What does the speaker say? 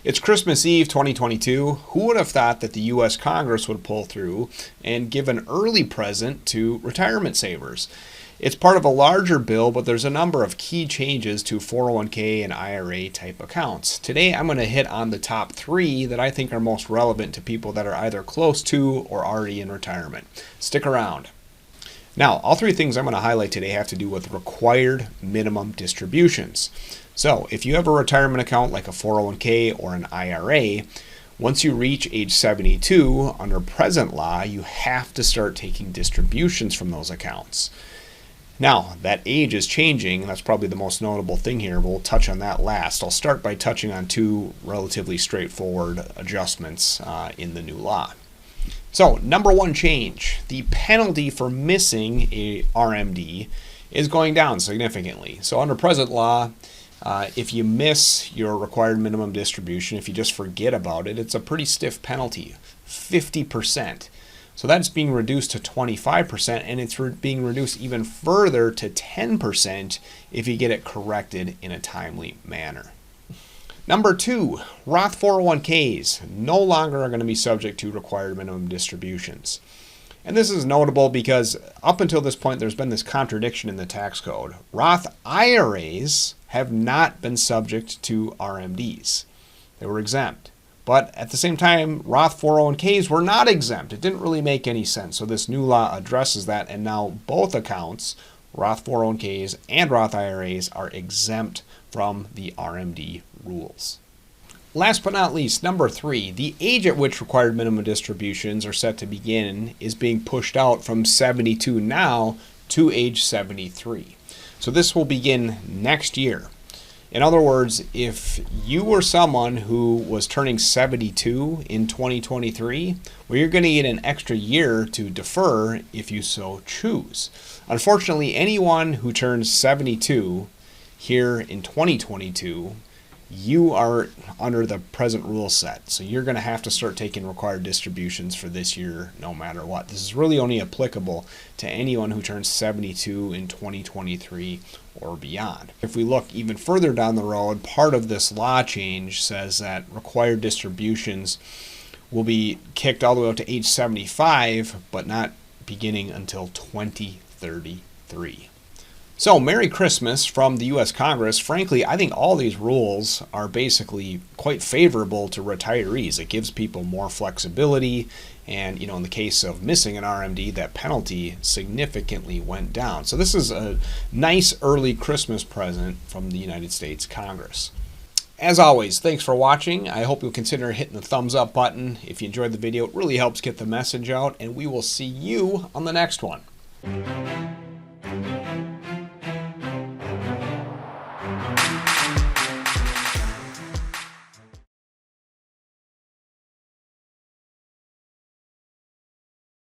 It's Christmas Eve 2022. Who would have thought that the U.S. Congress would pull through and give an early present to retirement savers? It's part of a larger bill, but there's a number of key changes to 401k and IRA type accounts. Today I'm going to hit on the top 3 that I think are most relevant to people that are either close to or already in retirement. Stick around. Now, all 3 things I'm going to highlight today have to do with required minimum distributions. So if you have a retirement account like a 401k or an IRA, once you reach age 72, under present law, you have to start taking distributions from those accounts. Now, that age is changing, and that's probably the most notable thing here, but we'll touch on that last. I'll start by touching on 2 relatively straightforward adjustments in the new law. So, number 1 change, the penalty for missing a RMD is going down significantly. So under present law, if you miss your required minimum distribution, if you just forget about it, it's a pretty stiff penalty, 50%. So that's being reduced to 25%, and it's being reduced even further to 10% if you get it corrected in a timely manner. Number 2, Roth 401ks no longer are going to be subject to required minimum distributions. And this is notable because up until this point, there's been this contradiction in the tax code. Roth IRAs have not been subject to RMDs. They were exempt. But at the same time, Roth 401ks were not exempt. It didn't really make any sense. So this new law addresses that, and now both accounts, Roth 401ks and Roth IRAs, are exempt from the RMD rules. Last but not least, number 3, the age at which required minimum distributions are set to begin is being pushed out from 72 now to age 73. So this will begin next year. In other words, if you were someone who was turning 72 in 2023, well, you're going to get an extra year to defer if you so choose. Unfortunately, anyone who turns 72 here in 2022, you are under the present rule set. So you're going to have to start taking required distributions for this year no matter what. This is really only applicable to anyone who turns 72 in 2023 or beyond. If we look even further down the road, part of this law change says that required distributions will be kicked all the way up to age 75, but not beginning until 2033. So, Merry Christmas from the U.S. Congress. Frankly, I think all these rules are basically quite favorable to retirees. It gives people more flexibility, and in the case of missing an RMD, that penalty significantly went down. So this is a nice early Christmas present from the United States Congress. As always, thanks for watching. I hope you'll consider hitting the thumbs up button if you enjoyed the video. It really helps get the message out, and we will see you on the next one.